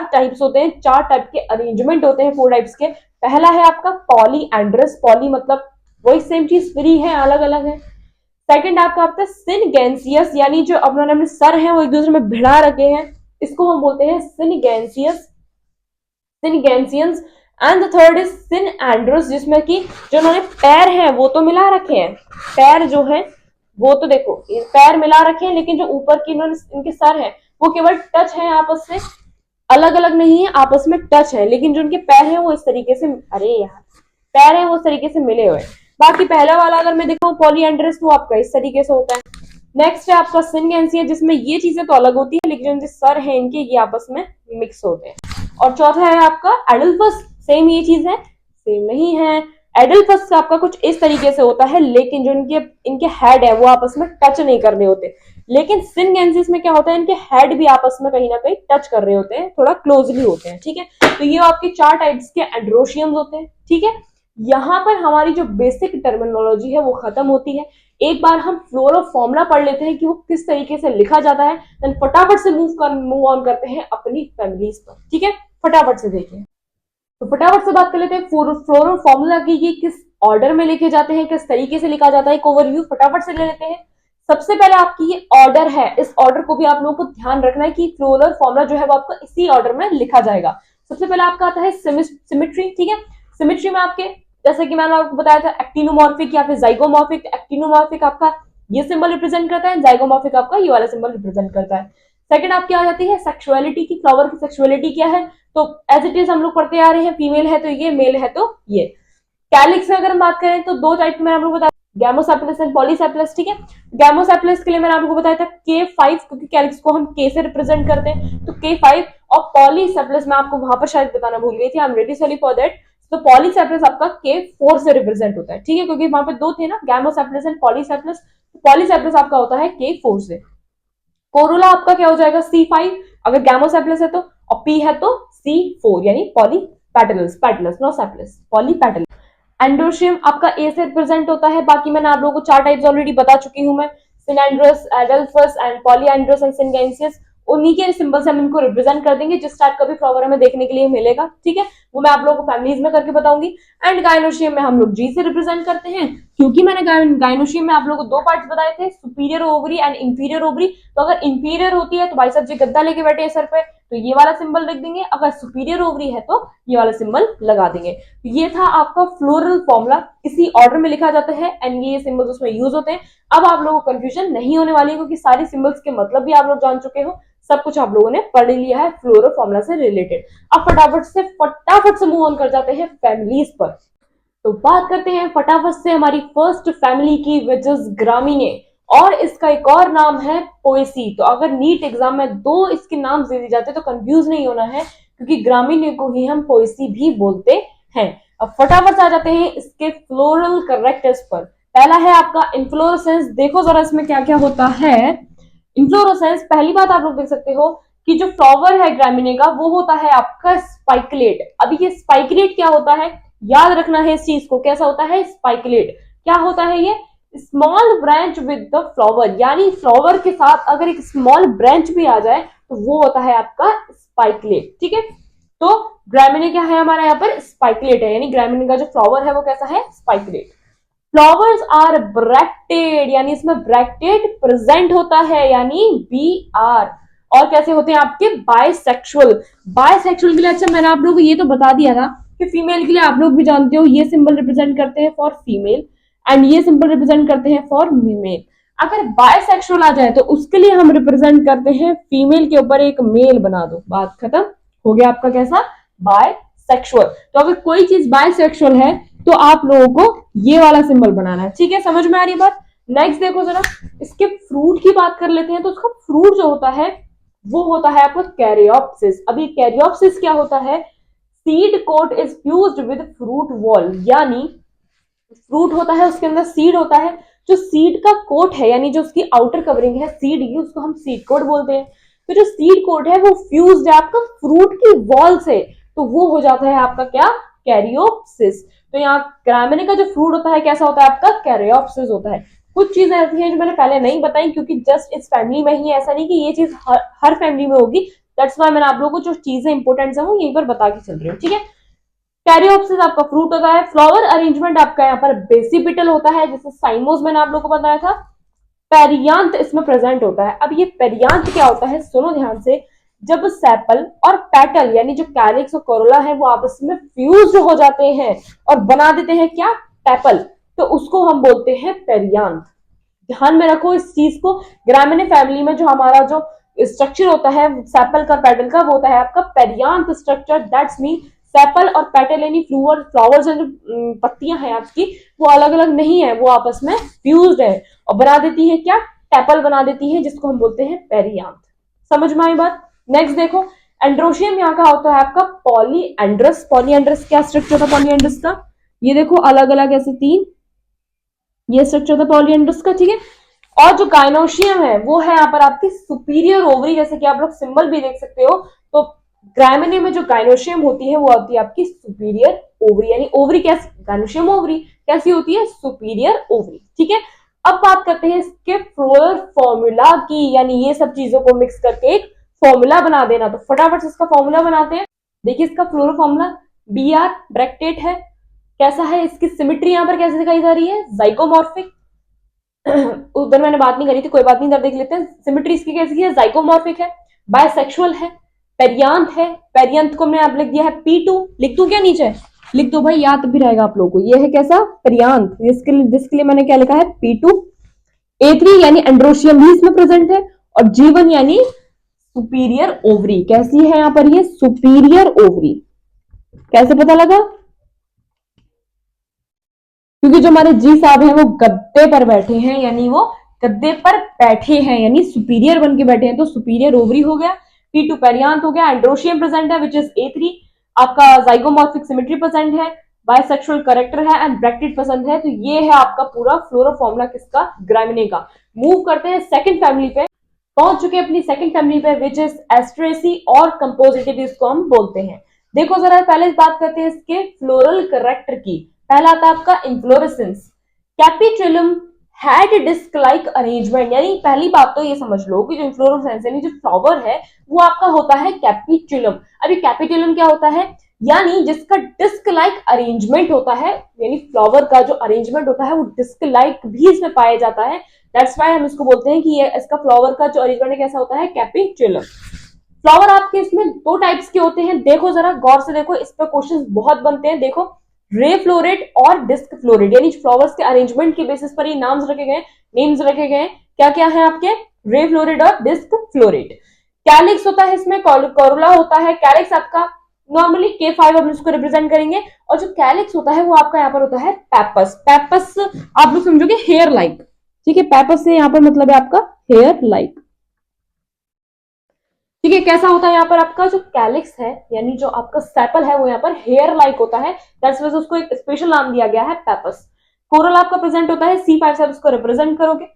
टाइप्स होते हैं, चार टाइप के अरेंजमेंट होते हैं, फोर टाइप्स के। पहला है आपका पॉली एंड्रस, पॉली मतलब वही सेम चीज, फ्री है, अलग अलग है। सेकंड आपका सिनगेंसियस, यानी जो अपने सर हैं वो एक दूसरे में भिड़ा रखे हैं, इसको हम बोलते हैं सिनगेंसियस, सिनगेंसियंस। एंड द थर्ड इज सिन एंड्रस, जिसमें कि जो उन्होंने पैर हैं वो तो मिला रखे हैं, पैर जो है वो तो देखो पैर मिला रखे हैं, लेकिन जो ऊपर की इन्होंने इनके सर हैं वो केवल टच है आपस से, अलग अलग नहीं है, आपस में टच है, लेकिन जो उनके पैर हैं वो इस तरीके से, अरे यार पैर है वो इस तरीके से मिले हुए। बाकी पहला वाला अगर मैं देखूं पॉलीएंड्रस, तो आपका इस तरीके से होता है। नेक्स्ट है आपका सिनगेंसिया, जिसमें ये चीजें तो अलग होती है, लेकिन जो सर है इनके ये आपस में मिक्स होते हैं। और चौथा है आपका एडल्फस, सेम ये चीज है, सेम नहीं है। एडल्फस आपका कुछ इस तरीके से होता है, लेकिन जो इनके हेड है वो आपस में टच नहीं कर रहे होते। लेकिन सिनगेंसिस में क्या होता है, इनके हेड भी आपस में कहीं ना कहीं टच कर रहे होते हैं, थोड़ा क्लोजली होते हैं। ठीक है, तो ये आपके चार टाइप्स के एंड्रोशियम्स होते हैं। ठीक है, यहाँ पर हमारी जो बेसिक टर्मिनोलॉजी है वो खत्म होती है। एक बार हम फ्लोरो फॉर्मूला पढ़ लेते हैं कि वो किस तरीके से लिखा जाता है, देन फटाफट से मूव ऑन करते हैं अपनी फैमिलीज पर। ठीक है, फटाफट से देखिए, तो फटाफट से बात कर लेते हैं फ्लोरो फॉर्मूला की, ये किस ऑर्डर में लिखे जाते हैं, किस तरीके से लिखा जाता है, एक ओवरव्यू फटाफट से ले लेते हैं। सबसे पहले आपकी ये ऑर्डर है, इस ऑर्डर को भी आप लोगों को ध्यान रखना है कि फ्लोरल फॉर्मूला जो है वो आपका इसी ऑर्डर में लिखा जाएगा। सबसे पहले आपका आता है सिमेट्री। ठीक है, सिमेट्री में आपके जैसे कि मैंने आपको बताया था एक्टिनोमॉर्फिक या फिर जाइगोमॉर्फिक। एक्टिनोमॉर्फिक आपका ये सिंबल रिप्रेजेंट करता है, जाइगोमॉर्फिक आपका ये वाला सिंबल रिप्रेजेंट करता है। सेकंड आपकी आ जाती है सेक्सुअलिटी की, फ्लावर की सेक्सुअलिटी क्या है, तो एज इट इज हम लोग पढ़ते आ रहे हैं, फीमेल है तो ये, मेल है तो ये। कैलिक्स में अगर हम बात करें तो दो टाइप में आप लोग बताया, गैमोसेपलस एंड पॉलीसेपलस। ठीक है, गैमोसेपलस के लिए मैंने आपको बताया था K5, क्योंकि कैलिक्स को हम K से रिप्रेजेंट करते हैं, तो K5। और पॉलीसेपलस में आपको वहां पर शायद बताना भूल गई थी, I am really sorry for that. तो पॉलीसेप्लस आपका K4 से रिप्रेजेंट होता है, ठीक है, क्योंकि वहां पे दो थे ना, गैमोसेप्लस एंड पॉलीसेप्लस। पॉलीसेप्लस आपका होता है K4 से। कोरोला आपका क्या हो जाएगा, C5 अगर गैमोसेप्लस है तो, और P है तो C4 यानी polypetalous, petalous no sepalous, polypetalous. Androecium आपका ए से रिप्रेजेंट होता है। बाकी मैंने आप लोगों को 4 टाइप्स ऑलरेडी बता चुकी हूं मैं, सिनेंड्रस, एडेल्फस एंड पॉलीएंड्रस एंड सिनगेंसियस। उन्हीं के सिंबल से हम इनको रिप्रेजेंट कर देंगे, जिस टाइप का भी फ्लावर हमें देखने के लिए मिलेगा, ठीक है, वो मैं आप लोगों को फैमिलीज में करके बताऊंगी। एंड गायनोशियम में हम लोग जी से रिप्रेजेंट करते हैं, क्योंकि मैंने गायनोशियम में आप लोगों को 2 पार्ट्स बताए थे, superior ovary and inferior ovary. तो अगर इंफीरियर होती है तो भाई साहब जी गद्दा लेके बैठे हैं सर पे, तो ये वाला सिंबल लिख देंगे। अगर सुपीरियर ओवरी है तो ये वाला सिंबल लगा देंगे। ये था आपका फ्लोरल फॉर्मूला, इसी ऑर्डर में लिखा जाता है एंड ये सिंबल्स उसमें यूज होते हैं। अब आप लोगों को कंफ्यूजन नहीं होने वाली है, क्योंकि सारे सिंबल्स के मतलब भी आप लोग जान चुके हो, सब कुछ आप लोगों ने पढ़ लिया है फ्लोरल फॉर्मूला से रिलेटेड। अब फटाफट से मूव ऑन कर जाते हैं फैमिलीज पर। तो बात करते हैं फटाफट से हमारी फर्स्ट फैमिली की, विच इज ग्रामीने, और इसका एक और नाम है पोएसी। तो अगर नीट एग्जाम में 2 इसके नाम दे दिए जाते तो कंफ्यूज नहीं होना है, क्योंकि ग्रामीने को ही हम पोएसी भी बोलते हैं। अब फटाफट से आ जाते हैं इसके फ्लोरल करेक्टर्स पर। पहला है आपका इन्फ्लोरेसेंस। देखो जरा इसमें क्या क्या होता है। इन्फ्लोरेसेंस, पहली बात आप लोग देख सकते हो कि जो फ्लावर है ग्रामीने का वो होता है आपका स्पाइकलेट। अभी ये स्पाइकलेट क्या होता है, याद रखना है इस चीज को, कैसा होता है स्पाइकलेट, क्या होता है ये, small branch with the flower, यानी फ्लावर के साथ अगर एक स्मॉल ब्रांच भी आ जाए तो वो होता है आपका स्पाइकलेट, ठीक है। तो ग्रामीने क्या है हमारा यहाँ पर, स्पाइकलेट है, यानी ग्रामीने का जो फ्लावर है वो कैसा है, स्पाइकलेट। फ्लावर्स आर ब्रैक्टेड, यानी इसमें ब्रैक्टेड प्रेजेंट होता है, यानी BR। और कैसे होते हैं आपके, बायसेक्सुअल। बायसेक्सुअल के लिए, अच्छा मैंने आप लोगों को ये तो बता दिया था कि फीमेल के लिए आप लोग भी जानते हो ये सिंबल रिप्रेजेंट करते हैं फॉर फीमेल एंड ये सिंबल रिप्रेजेंट करते हैं फॉर मेल। अगर बायसेक्सुअल आ जाए तो उसके लिए हम रिप्रेजेंट करते हैं फीमेल के ऊपर एक मेल बना दो, बात खत्म हो गया आपका कैसा, बायसेक्सुअल। तो अगर कोई चीज बायसेक्सुअल है तो आप लोगों को ये वाला सिंबल बनाना है, ठीक है, समझ में आ रही बात। नेक्स्ट देखो जरा, इसके फ्रूट की बात कर लेते हैं। तो उसका फ्रूट जो होता है वो होता है आपका कैरियोप्सिस। अभी कैरियोप्सिस क्या होता है, seed coat is fused with fruit wall, यानी फ्रूट होता है उसके अंदर सीड होता है, जो सीड का कोट है यानी जो उसकी आउटर कवरिंग है सीड की, उसको हम सीड कोट बोलते हैं। तो जो सीड कोट है वो फ्यूज्ड है आपका फ्रूट की वॉल से, तो वो हो जाता है आपका क्या, कैरियोप्सिस। तो यहाँ ग्रामीने का जो फ्रूट होता है कैसा होता है आपका, कैरियोप्सिस होता है। कुछ चीजें ऐसी हैं जो मैंने पहले नहीं बताई, क्योंकि जस्ट इस फैमिली में ही, ऐसा नहीं कि ये चीज हर फैमिली में होगी, दैट्स वाई मैंने आप लोगों को जो चीजें इंपोर्टेंट है वो यहीं पर बता के चल रही हूँ, ठीक है। कैरियोप्सिस आपका फ्रूट होता है। फ्लावर अरेंजमेंट आपका यहाँ पर बेसिपिटल होता है, जैसे साइमोस मैंने आप लोगों को बताया था। पेरियांथ इसमें प्रेजेंट होता है। अब ये पेरियांथ क्या होता है, सुनो ध्यान से, जब सेपल और पेटल यानी जो कैलिक्स और कोरोला है वो आपस में फ्यूज हो जाते हैं और बना देते हैं क्या, पेपल, तो उसको हम बोलते हैं पेरियांथ। ध्यान में रखो इस चीज को। ग्रामीण फैमिली में जो हमारा जो स्ट्रक्चर होता है सेपल का पेटल का, वो होता है आपका perianth structure. That's mean sepal और पेटल यानी फ्लावर्स जो पत्तियां हैं आपकी वो अलग अलग नहीं है, वो आपस में फ्यूज्ड है और बना देती है क्या, टेपल बना देती है, जिसको हम बोलते हैं पेरियांथ। समझ में आई बात। नेक्स्ट देखो, एंड्रोशियम यहाँ का होता है आपका पॉलीएंड्रस। पॉलीएंड्रस क्या स्ट्रक्चर था पॉलीएंड्रस का, ये देखो अलग अलग ऐसे 3 ये स्ट्रक्चर था पॉलीएंड्रस का, ठीक है। और जो गायनोशियम है वो है यहाँ पर आपकी सुपीरियर ओवरी, जैसे कि आप लोग सिंबल भी देख सकते हो। तो ग्रामिने में जो गायनोशियम होती है वो होती है आपकी सुपीरियर ओवरी, यानी ओवरी कैसी, गायनोशियम ओवरी कैसी होती है, सुपीरियर ओवरी, ठीक है। अब बात करते हैं इसके फ्लोरल फॉर्मूला की, यानी ये सब चीजों को मिक्स करके एक फॉर्मूला बना देना। तो फटाफट से इसका फॉर्मूला बनाते हैं। देखिए इसका फ्लोरल फॉर्मूला BR ब्रैकेट है, कैसा है, इसकी सिमेट्री यहाँ पर कैसे दिखाई जा रही है, जाइगोमॉर्फिक। उधर मैंने बात नहीं करी थी, कोई बात नहीं, इधर देख लेते हैं। सिमेट्री इसकी कैसी है, जाइगोमॉर्फिक है, बायसेक्सुअल है, पेरियांथ है। पेरियांथ को मैंने आप लिख दिया है P2, लिख दूं क्या नीचे, लिख दो भाई, याद भी रहेगा आप लोगों को। ये है कैसा, पेरियांथ, जिसके लिए मैंने क्या लिखा है P2। A3 यानी एंड्रोशियम भी इसमें प्रेजेंट है, और G1 यानी सुपीरियर ओवरी। कैसी है यहाँ पर ये, सुपीरियर ओवरी। कैसे पता लगा, क्योंकि जो हमारे जी साहब हैं वो गद्दे पर बैठे हैं, यानी वो गद्दे पर बैठे हैं यानी सुपीरियर बन के बैठे हैं, तो सुपीरियर ओवरी हो गया। P2 पेरियांथ हो गया। एंड्रोशियम प्रेजेंट है विच इज A3। आपका जाइगोमॉर्फिक सिमेट्री पसंद है, बाइसेक्सुअल करेक्टर है एंड ब्रैक्टेड पसंद है। तो ये है आपका पूरा फ्लोरा फॉर्मूला किसका, ग्रामिने का। मूव करते हैं सेकंड फैमिली पे, पहुंच चुके अपनी सेकंड फैमिली पे विच इज एस्ट्रेसी और कंपोजिटिव इसको हम बोलते हैं। देखो जरा पहले बात करते हैं इसके फ्लोरल करेक्टर की। पहला आता है आपका inflorescence. Capitulum head disc like arrangement, यानी पहली बात तो ये समझ लो कि जो इन्फ्लोरेसेंस यानी जो फ्लावर है वो आपका होता है कैपिटुलम। अभी कैपिटुलम क्या होता है, यानी जिसका डिस्क लाइक अरेंजमेंट होता है, यानी फ्लावर का जो अरेंजमेंट होता है वो डिस्क लाइक भी इसमें पाया जाता है। दैट्स व्हाई हम इसको बोलते हैं कि ये इसका फ्लावर का जो अरेंजमेंट कैसा होता है, कैपिटुलम। फ्लावर आपके इसमें दो टाइप्स के होते हैं, देखो जरा गौर से देखो, इस पर क्वेश्चंस बहुत बनते हैं। देखो रे फ्लोरेट और डिस्क फ्लोरेट, यानी फ्लावर्स के अरेंजमेंट के बेसिस पर ये नाम्स रखे गए, नेम्स रखे गए। क्या क्या है आपके, रे फ्लोरेट और डिस्क फ्लोरेट। कैलिक्स होता है इसमें, कोरोला होता है। कैलिक्स आपका नॉर्मली K5 हम इसको रिप्रेजेंट करेंगे, और जो कैलिक्स होता है वो आपका यहाँ पर होता है पैपस। पैपस आप लोग समझोगे हेयर लाइक, ठीक है। पैपस से यहाँ पर मतलब है आपका हेयर लाइक, ठीक है। कैसा होता है यहाँ पर आपका जो कैलिक्स है, यानी जो आपका सेपल है वो यहाँ पर हेयर लाइक होता है। दैट्स वाइज उसको एक स्पेशल नाम दिया गया है पैपस। कोरल आपका प्रेजेंट होता है C5 से, उसको रिप्रेजेंट करोगे।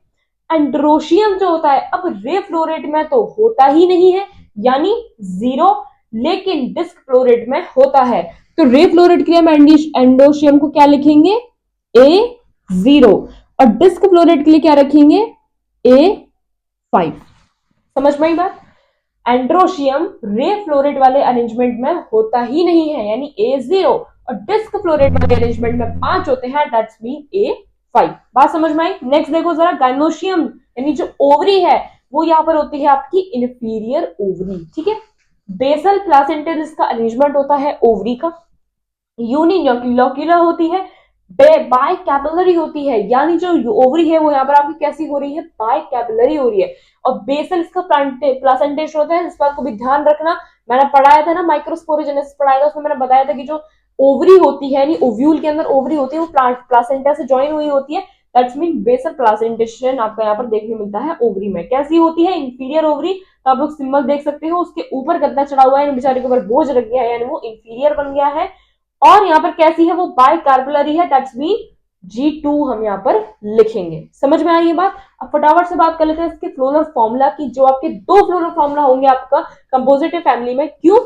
एंड्रोशियम जो होता है, अब रे फ्लोरेट में तो होता ही नहीं है, यानी 0, लेकिन डिस्क फ्लोरेट में होता है। तो रे फ्लोरेट के लिए हम एंडोशियम को क्या लिखेंगे, A0, और डिस्क फ्लोरेट के लिए क्या रखेंगे, A5। समझ में आई बात। एंड्रोशियम रे फ्लोरेट वाले अरेंजमेंट में होता ही नहीं है, यानी A0, और डिस्क फ्लोरेट वाले अरेंजमेंट में 5 होते हैं, दैट्स मीन A5। बात समझ में आई। नेक्स्ट देखो जरा, गाइनोशियम यानी जो ओवरी है वो यहाँ पर होती है आपकी इंफीरियर ओवरी, ठीक है। बेसल प्लासेंटल इसका अरेंजमेंट होता है ओवरी का। यूनिलोक्यूलर होती है, बाय कैपिलरी होती है, यानी जो ओवरी है वो यहाँ पर आपकी कैसी हो रही है, बाय कैपिलरी हो रही है। और बेसल इसका प्लासेंटेशन होता है, इस बात को भी ध्यान रखना। मैंने पढ़ाया था ना, माइक्रोस्पोरोजेनेसिस पढ़ाया था, उसमें मैंने बताया था कि जो ओवरी होती है, यानी ओव्यूल के अंदर ओवरी होती है, वो प्लासेंटा से ज्वाइन हुई होती है। दैट्स मीन बेसल प्लासेंटेशन आपका यहाँ पर देखने मिलता है ओवरी में। कैसी होती है, इंफीरियर ओवरी। तो आप लोग सिंबल देख सकते हो, उसके ऊपर गद्दा चढ़ा हुआ है, बेचारे के ऊपर बोझ रख गया है, यानी वो इंफीरियर बन गया है। और यहाँ पर कैसी है, वो बाय कार्बुलरी है, दैट्स मीन G2 हम यहाँ पर लिखेंगे। समझ में आई ये बात। अब फटाफट से बात कर लेते हैं इसके फ्लोरल फॉर्मूला की। जो आपके 2 फ्लोरल फॉर्मूला होंगे आपका कंपोजिटिव फैमिली में, क्यों,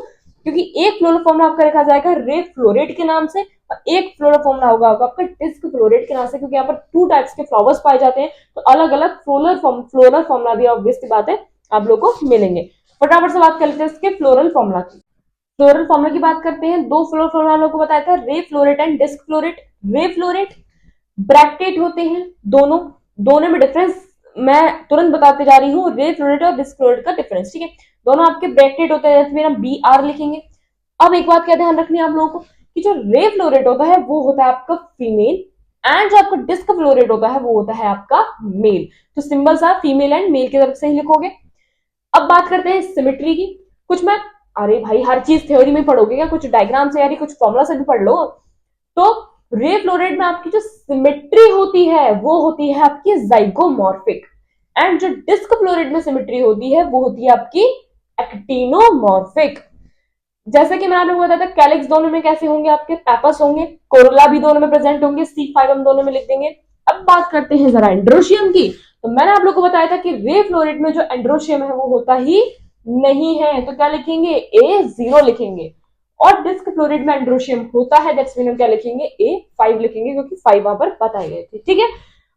क्योंकि एक फ्लोरल फॉर्मूला आपका रखा जाएगा रे फ्लोरेट के नाम से, और एक फ्लोरल फॉर्मूला होगा आपका डिस्क फ्लोरेट के नाम से, क्योंकि यहाँ पर 2 टाइप्स के फ्लावर्स पाए जाते हैं, तो अलग अलग फ्लोरल फॉर्मूला भी ऑब्वियस की बात है आप लोग को मिलेंगे। फटाफट से बात कर लेते हैं इसके फ्लोरल फॉर्मूला की। फ्लोरल फॉर्मूला की बात करते हैं। 2 फ्लोरल फॉर्मूला लोगों को बताया था, ray floret and disc floret. Ray floret bracket होते हैं दोनों में डिफरेंस मैं तुरंत बताते जा रही हूँ। रे फ्लोरेट और डिस्क फ्लोरेट का डिफरेंस, ठीक है। दोनों आपके ब्रैकेट होते हैं, इसमें हम BR लिखेंगे। अब एक बात क्या ध्यान रखनी है आप लोगों को, कि जो रे फ्लोरेट होता है वो होता है आपका फीमेल, एंड जो आपका डिस्क फ्लोरेट होता है वो होता है आपका मेल। तो सिंबल्स आप फीमेल एंड मेल की तरफ से ही लिखोगे। अब बात करते हैं सिमेट्री की। कुछ मैं, अरे भाई हर चीज थ्योरी में पढ़ोगे क्या, कुछ डायग्राम से यानी कुछ फॉर्मूला से भी पढ़ लो। तो रे फ्लोरेट में आपकी जो सिमेट्री होती है वो होती है आपकी जाइगोमॉर्फिक, एंड जो डिस्क फ्लोरेट में सिमेट्री होती है वो होती है आपकी एक्टिनोमॉर्फिक। जैसे कि मैंने आप लोगों को बताया था, कैलिक्स दोनों में कैसे होंगे आपके, पैपस होंगे। कोरोला भी दोनों में प्रेजेंट होंगे, C5 हम दोनों में लिख देंगे। अब बात करते हैं जरा एंड्रोशियम की। तो मैंने आप लोगों को बताया था कि रे फ्लोरेट में जो एंड्रोशियम है वो होता ही नहीं है, तो क्या लिखेंगे, A0 लिखेंगे। और डिस्क फ्लोरेट में एंड्रोशियम होता है, दैट्स मीन हम क्या लिखेंगे, A5 लिखेंगे, क्योंकि 5 वहां पर बताए गए थे, ठीक है।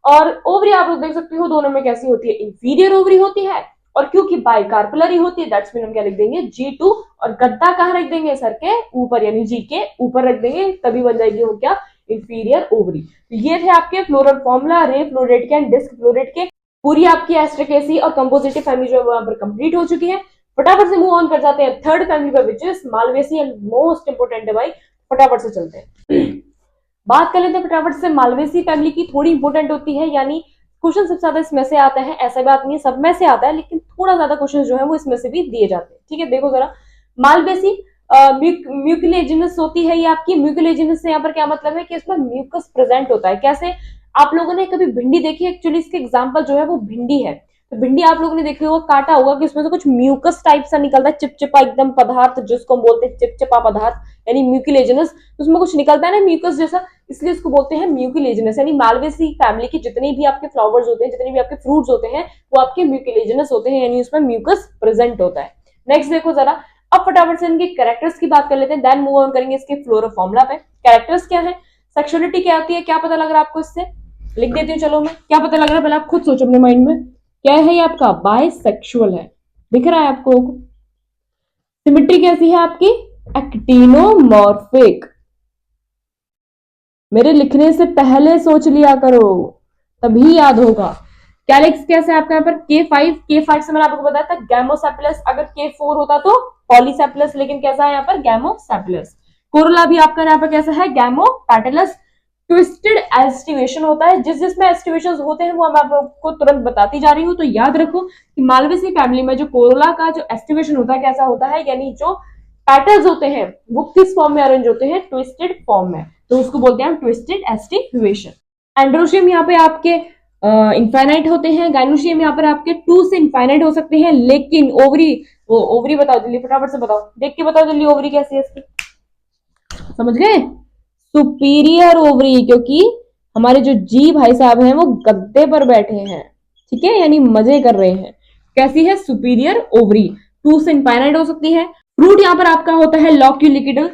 और ओवरी आप लोग देख सकते हो दोनों में कैसी होती है, इंफीरियर ओवरी होती है, और क्योंकि बाइकार्पुलरी होती है, दैट्स मीन हम क्या लिख देंगे, G2। और गद्दा कहाँ रख देंगे, सर के ऊपर, यानी G के ऊपर रख देंगे, तभी बन जाएगी वो क्या, इंफीरियर ओवरी। तो ये थे आपके फ्लोरल फॉर्मूला रे फ्लोरेट के एंड डिस्क फ्लोरेट के। पूरी आपकी एस्ट्रिकेसी और कंपोजिटिव फैमिली जो है वहां पर कंप्लीट हो चुकी है। फटाफट से मूव ऑन कर जाते हैं थर्ड फैमिली पर, which is Malvaceae and most important है भाई। फटाफट से चलते हैं बात कर लेते हैं फटाफट से मालवेसी फैमिली की। थोड़ी इंपोर्टेंट होती है, यानी क्वेश्चन सबसे ज्यादा इसमें से आता है, ऐसा बात नहीं है सब में से आता है, लेकिन थोड़ा ज्यादा क्वेश्चन जो है वो इसमें से भी दिए जाते हैं, ठीक है। देखो जरा, मालवेसी म्यूकिलेजिनस होती है ये आपकी। म्यूकिलेजिनस से यहाँ पर क्या मतलब है कि इसमें म्यूकस प्रेजेंट होता है। कैसे, आप लोगों ने कभी भिंडी देखी, एक्चुअली इसके एग्जाम्पल जो है वो भिंडी है। तो भिंडी आप लोगों ने देखी होगा, काटा होगा कि उसमें से कुछ म्यूकस टाइप सा निकलता है, चिपचिपा एकदम पदार्थ जिसको हम बोलते हैं चिपचिपा पदार्थ, यानी म्यूकिलेजिनस। उसमें कुछ निकलता है ना म्यूकस जैसा, इसलिए इसको बोलते हैं म्यूकिलेजिनस। यानी मालवेसी फैमिली के जितने भी आपके फ्लावर्स होते हैं, जितने भी आपके फ्रूट्स होते हैं, वो आपके म्यूकिलेजिनस होते हैं, यानी उसमें म्यूकस प्रेजेंट होता है। नेक्स्ट देखो जरा, अब फटाफट से इनके कैरेक्टर्स की बात कर लेते हैं, देन मूव ऑन करेंगे इसके फ्लोरा फॉर्मूला पे। कैरेक्टर्स क्या है, सेक्सुअलिटी क्या होती है, क्या पता लग रहा है आपको, इससे लिख देती हूँ। चलो मैं, क्या पता लग रहा है पहले आप खुद सोचो अपने माइंड में, क्या है ये आपका, बायसेक्सुअल है, दिख रहा है आपको। सिमेट्री कैसी है आपकी, एक्टिनोमॉर्फिक। मेरे लिखने से पहले सोच लिया करो, तभी याद होगा। कैलिक्स कैसे आपका यहाँ पर, K5 से मैंने आपको बताया था गैमोसेपिलस, अगर K4 होता तो पॉलीसेपिलस, लेकिन कैसा है यहाँ पर, गैमोसेपिलस। कोरोला भी आपका यहाँ पर कैसा है, गैमोपैटिलस। ट्विस्टेड एस्टिवेशन होता है, जिसमें एस्टिवेशन होते हैं वो मैं आपको तुरंत बताती जा रही हूँ। तो याद रखो कि मालवेसी फैमिली में जो कोरोला का जो एस्टिवेशन होता है कैसा होता है, यानी जो पैटल्स होते हैं वो किस फॉर्म में अरेंज होते हैं, ट्विस्टेड फॉर्म में, तो उसको बोलते हैं हम ट्विस्टेड एस्टिवेशन। एंड्रोशियम यहाँ पे आपके इनफाइनाइट होते हैं, गाइनोशियम यहाँ पर आपके 2 से इनफाइनाइट हो सकते हैं, लेकिन ओवरी बताओ जल्दी, फटाफट से बताओ, देख के बताओ जल्दी, ओवरी कैसी है इसकी, समझ गए, सुपीरियर ओवरी, क्योंकि हमारे जो जी भाई साहब हैं वो गद्दे पर बैठे हैं, ठीक है, यानी मजे कर रहे हैं। कैसी है, सुपीरियर ओवरी, 2 से इनफाइनाइट हो सकती है। फ्रूट यहाँ पर आपका होता है लॉक्यूलिकिडल,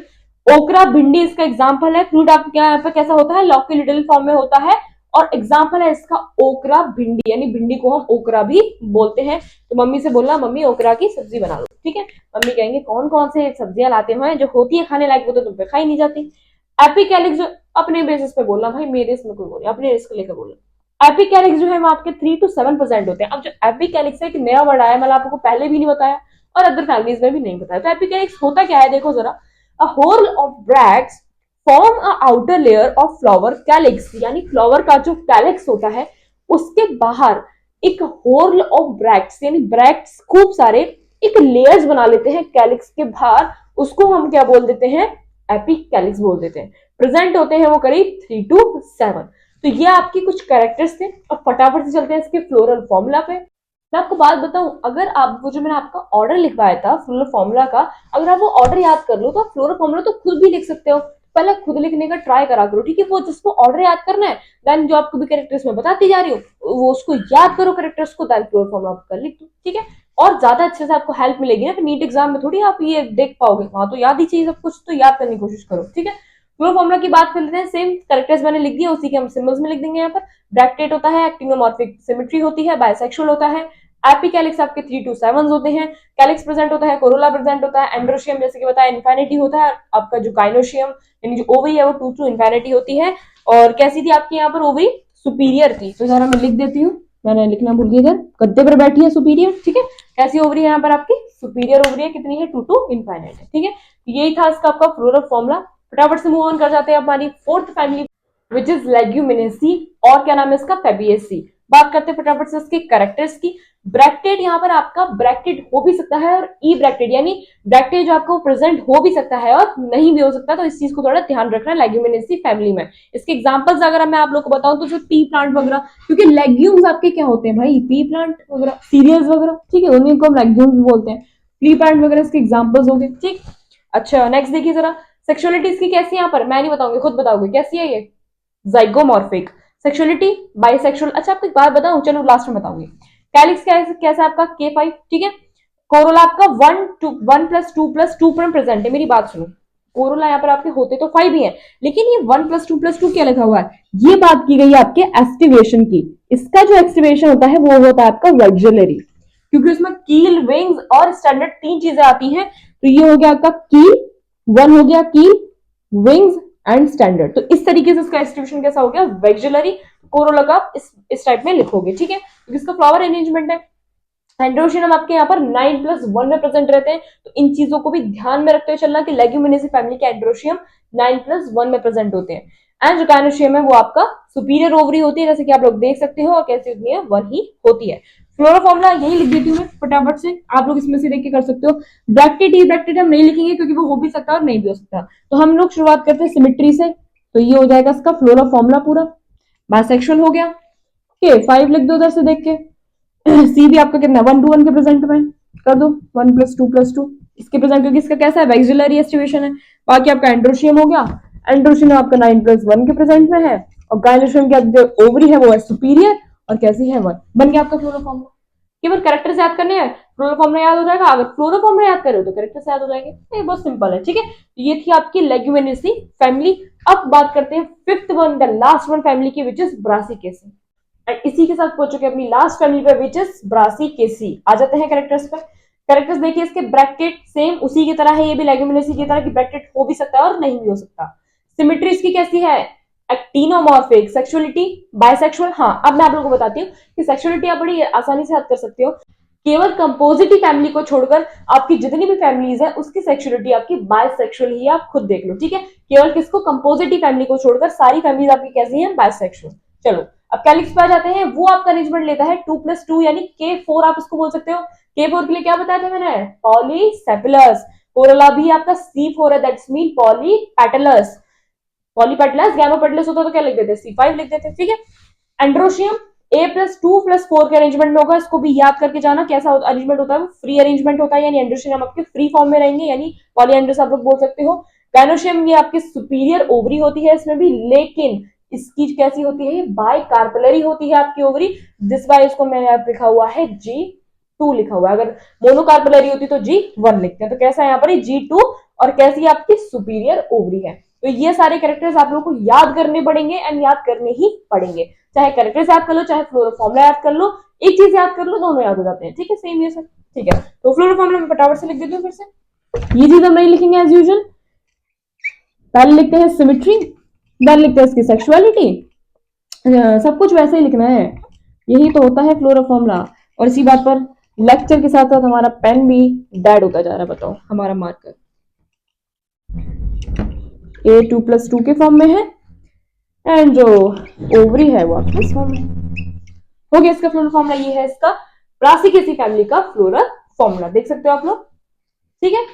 ओकरा भिंडी इसका एग्जाम्पल है। फ्रूट आपका यहाँ पर कैसा होता है, लॉक्यूलिडल फॉर्म में होता है, और एग्जाम्पल है इसका ओकरा भिंडी, यानी भिंडी को हम ओकरा भी बोलते हैं। तो मम्मी से बोलना, मम्मी ओकरा की सब्जी बना लो, ठीक है। मम्मी कहेंगे कौन कौन से सब्जियां लाते हैं जो होती है खाने लायक, वो तो तुम पे खाई नहीं जाती। एपिकैलिक्स, जो अपने बेसिस पे बोलना भाई, मेरे इसमें कोई बोल, अपने रिस्क लेकर बोलना। एपिकैलिक्स जो है वो आपके 3 to 7% होते हैं। अब जो एपिकैलिक्स है, एक नया वर्ड आया, मैंने आपको पहले भी नहीं बताया और अदर फैमिलीज में भी नहीं बताया। तो एपिकैलिक्स होता क्या है, देखो जरा, a whole of bracts form a outer layer of flower calyx, यानी फ्लावर का जो कैलिक्स होता है उसके बाहर एक होल ऑफ ब्रैक्ट्स, यानी ब्रैक्ट्स खूब सारे एक लेयर्स बना लेते हैं कैलिक्स के बाहर, उसको हम क्या बोल देते हैं, एपिकैलिक्स बोल देते हैं। प्रेजेंट होते हैं वो करीब 3 to 7। तो ये आपके कुछ कैरेक्टर्स थे। अब फटाफट से चलते हैं इसके फ्लोरल फॉर्मूला पे। मैं आपको बात बताऊं, अगर आप वो जो मैंने आपका ऑर्डर लिखवाया था फ्लोरल फॉर्मूला का, अगर आप वो ऑर्डर याद कर लो तो आप फ्लोरल फॉर्मूला तो खुद भी लिख सकते हो। पहले खुद लिखने का ट्राई करा करो, ठीक है। वो जिसको ऑर्डर याद करना है, देन जो आपको भी कैरेक्टर्स में बताती जा रही हूँ वो उसको याद करो कैरेक्टर्स को, देन फ्लोरल फॉर्मूला कर लिख दो, ठीक है। और ज्यादा अच्छे से आपको हेल्प मिलेगी ना, तो नीट एग्जाम में थोड़ी आप ये देख पाओगे, वहां तो याद ही चाहिए सब कुछ, तो याद करने की कोशिश करो, ठीक है। फ्लोरल फॉर्मूला की बात कर लेते हैं। सेम कैरेक्टर्स मैंने लिख दिया, उसी के हम सिंबल्स में लिख देंगे। यहाँ पर ब्रैकेट होता है, एक्टिनोमॉर्फिक सिमेट्री होती है, बायसेक्सुअल होता है, एपिकैलिक्स आपके 3 to 7 होते हैं, कैलिक्स प्रेजेंट होता है, कोरोला प्रेजेंट होता है, एंड्रोशियम जैसे कि बताया इनफिनिटी होता है, आपका जो गाइनोशियम यानी जो ओवरी है वो 2 to इनफिनिटी होती है। और कैसी थी आपकी यहाँ पर ओवरी, सुपीरियर थी। तो जरा मैं लिख देती हूँ, मैंने लिखना भूल गई, इधर गद्दे पर बैठी है सुपीरियर, ठीक है। कैसी ओवरी है यहाँ पर आपकी, सुपीरियर ओवरी है, कितनी है, 2 to इनफिनिट है, ठीक है। यही था इसका आपका फ्लोरल फॉर्मूला। फटाफट से मूव ऑन कर जाते हैं हमारी fourth family which is Leguminosae, और क्या नाम है इसका, फेबिएसी। बात करते हैं फटाफट से इसके कैरेक्टर्स की। ब्रैक्टेड यहाँ पर आपका ब्रैक्टेड हो भी सकता है, और ई ब्रैक्टेड यानी ब्रैक्टेड जो आपको प्रेजेंट हो भी सकता है और नहीं भी हो सकता, तो इस चीज को थोड़ा ध्यान रखना है लेग्यूमिनेसी फैमिली में। इसके एग्जांपल्स अगर मैं आप लोग को बताऊं तो जो पी प्लांट वगैरह, क्योंकि लेग्यूम्स आपके क्या होते हैं भाई, पी प्लांट वगैरह, सीरियल्स वगैरह, ठीक है, उन्हीं को हम लेग्यूम्स बोलते हैं। पी प्लांट वगैरह इसके एग्जाम्पल्स हो गए, ठीक। अच्छा नेक्स्ट देखिए जरा, सेक्सुअलिटी इसकी कैसी है, यहाँ पर मैं नहीं बताऊंगी, खुद बताओगे कैसी है ये, जाइगोमॉर्फिक। Sexuality bisexual. अच्छा आपको एक बात बताऊं, चलो लास्ट में बताऊंगी। कैलिक्स कैसा आपका, K5, ठीक है। कोरोला आपका 1+2+2 पर प्रेजेंट है। मेरी बात सुनो, कोरोला यहाँ पर आपके होते तो 5 ही है, लेकिन ये 1+2+2 क्या लिखा हुआ है, ये बात की गई है आपके एस्टिवेशन की। इसका जो एक्सटिवेशन होता है वो होता है आपका वेक्जुलरी, क्योंकि उसमें कील, विंग्स और स्टैंडर्ड 3 चीजें आती हैं। तो ये हो गया आपका कील, 1 हो गया कील, विंग्स एंड स्टैंडर्ड। तो इस तरीके से इसका डिस्ट्रीब्यूशन कैसा हो गया, वेक्जुलरी। कोरोला का इस टाइप में लिखोगे, ठीक है, क्योंकि इसका फ्लावर अरेंजमेंट है। एंड्रोशियम आपके यहाँ पर 9+1 में प्रेजेंट रहते हैं, तो इन चीजों को भी ध्यान में रखते हुए चलना कि लेग्यूमिनेसी फैमिली के एंड्रोशियम 9+1 में प्रेजेंट होते हैं। एंड जो गायनोशियम है वो आपका सुपीरियर ओवरी होती है, जैसे कि आप लोग देख सकते हो, और कैसी होती है, 1 ही होती है। फ्लोरा फॉर्मूला यही लिख देती हूँ मैं फटाफट से, आप लोग इसमें से देख के कर सकते हो। ब्रैकेट ई ब्रैकेट हम नहीं लिखेंगे क्योंकि वो हो भी सकता है और नहीं भी हो सकता। तो हम लोग शुरुआत करते हैं सिमेट्री से, तो ये हो जाएगा इसका फ्लोरा फॉर्मूला पूरा। बाइसेक्सुअल हो गया, K5 लिख दो उधर से देख के। सी भी आपका कितना 1 to 1 के प्रेजेंट में कर दो, 1+2+2 इसके प्रेजेंट, क्योंकि इसका कैसा है वैक्सिलरी एस्टिवेशन है। बाकी आपका एंड्रोशियम हो गया, एंड्रोशियम आपका 9+1 के प्रेजेंट में है, और गायनोशियम की जो ओवरी है वो है सुपीरियर और कैसी है 1। बन गया आपका फ्लोरोफॉर्म। केवल कैरेक्टर से याद करने हैं, फ्लोरोफॉर्म याद हो जाएगा। अगर फ्लोरोफॉर्म याद करे तो कैरेक्टर से याद हो जाएंगे, ये बहुत सिंपल है। ठीक है, ये थी आपकी लेग्यूमिनेसी फैमिली। अब बात करते हैं fifth one, the last one family की, विच इज ब्रासिकेसी। एंड इसी के साथ पहुंच चुके हैं अपनी लास्ट फैमिली पे, विच इज ब्रासिकेसी। आ जाते हैं कैरेक्टर्स पे। कैरेक्टर्स देखिए, इसके ब्रैकेट सेम उसी की तरह है, ये भी लेग्यूमिनेसी की तरह की ब्रैकेट हो भी सकता है और नहीं भी हो सकता। सिमेट्री इसकी कैसी है, एक्टिनोमॉर्फिक। Sexuality bisexual. हाँ, अब मैं आप लोगों को बताती हूँ कि सेक्सुअलिटी आप बड़ी आसानी से याद कर सकते हो। केवल कंपोजिटिव फैमिली को छोड़कर आपकी जितनी भी फैमिलीज है उसकी सेक्सुअलिटी आपकी बाइसेक्सुअल ही, आप खुद देख लो। ठीक है, केवल किसको, कंपोजिटिव फैमिली को छोड़कर सारी फैमिलीज आपकी कैसी है, बाइसेक्सुअल। चलो अब कैलिक्स पे आ जाते हैं। वो आपका अरेंजमेंट लेता है 2+2 यानी K4 आप इसको बोल सकते हो। K4 के लिए क्या बताया था मैंने, पॉलीसेपिलस। कोरोला भी आपका C4 है, that's mean polypetalous. Polypetalous gamopetalous होता तो क्या लिख देते, C5 लिख देते। ठीक है, एंड्रोशियम A+2+4 के अरेंजमेंट में होगा। इसको भी याद करके जाना कैसा अरेंजमेंट होता है, वो फ्री अरेंजमेंट होता है, यानी एंड्रोशियम आपके फ्री फॉर्म में रहेंगे, यानी पॉलीएंड्रस आप लोग बोल सकते हो। गायनोशियम ये आपकी सुपीरियर ओवरी होती है इसमें भी, लेकिन इसकी कैसी होती है, ये बाई कार्पलरी होती है आपकी ओवरी। जिस बार इसको मैंने आप लिखा हुआ है G2 लिखा हुआ है। अगर मोनोकार्पलरी होती तो G1 लिखते हैं। तो कैसा है यहाँ पर G2, और कैसी आपकी सुपीरियर ओवरी है। तो ये सारे कैरेक्टर्स आप लोगों को याद करने पड़ेंगे, एंड याद करने ही पड़ेंगे। चाहे कैरेक्टर्स याद कर लो, चाहे फ्लोरोफॉर्मूला याद कर लो, एक चीज याद कर लो, दोनों याद हो जाते हैं। ठीक है, सेम ये सब। ठीक है, तो फ्लोरोफॉर्मूला में फटाफट से लिख देती हूँ फिर से। ये चीज हम नहीं लिखेंगे एज यूजुअल। पहले लिखते हैं सिमेट्री, देन लिखते हैं इसकी सेक्सुअलिटी। सब कुछ वैसे ही लिखना है, यही तो होता है फ्लोरोफॉर्मूला। और इसी बात पर लेक्चर के साथ साथ हमारा पेन भी डेड होता जा रहा है। बताओ, हमारा मार्कर A2+2 के फॉर्म में है, एंड जो ओवरी है वो आपकी इस फॉर्म में हो गया। इसका फ्लोरल फॉर्मूला ये है, इसका ब्रासिकेसी फैमिली का फ्लोरल फॉर्मूला देख सकते हो आप लोग। ठीक है,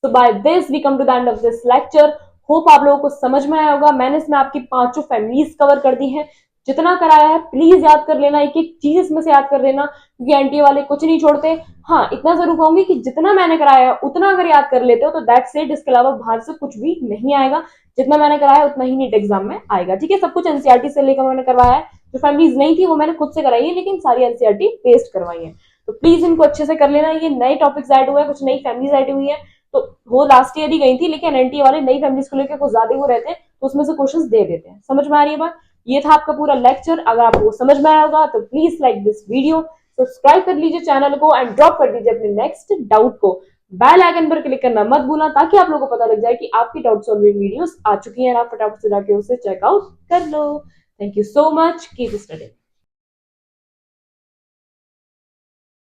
तो by this we come to the end of this lecture. Hope आप लोगों को समझ में आया होगा। मैंने इसमें आपकी 5 फैमिलीज कवर कर दी हैं। जितना कराया है प्लीज याद कर लेना, एक एक चीज इसमें से याद कर लेना, क्योंकि एनटीए वाले कुछ नहीं छोड़ते। हाँ, इतना जरूर कहूंगी कि जितना मैंने कराया है उतना अगर याद कर लेते हो तो दैट्स इट। इसके अलावा बाहर से कुछ भी नहीं आएगा। जितना मैंने कराया उतना ही नीट एग्जाम में आएगा। ठीक है, सब कुछ एनसीईआरटी से लेकर मैंने करवाया है। जो फैमिलीज नहीं थी वो मैंने खुद से कराई है, लेकिन सारी एनसीईआरटी पेस्ट करवाई है। तो प्लीज इनको अच्छे से कर लेना। ये नए टॉपिक्स ऐड हुए हैं, कुछ नई फैमिलीज ऐड हुई है। तो वो लास्ट ईयर ही गई थी, लेकिन एनटीए वाले नई फैमिलीज को लेकर कुछ ज्यादा वो रहते हैं, तो उसमें से क्वेश्चंस दे देते हैं। समझ में आ रही है बात। ये था आपका पूरा लेक्चर। अगर आपको समझ में आया होगा तो please like this video, subscribe कर लीजिए चैनल को, एंड ड्रॉप कर दीजिए अपने नेक्स्ट डाउट को। बेल आइकन पर क्लिक करना मत भूलना, ताकि आप लोगों को पता लग जाए कि आपकी डाउट सॉल्विंग वीडियोस आ चुकी हैं, आप फटाफट से जाके उसे चेकआउट कर लो। Thank you so much, keep studying.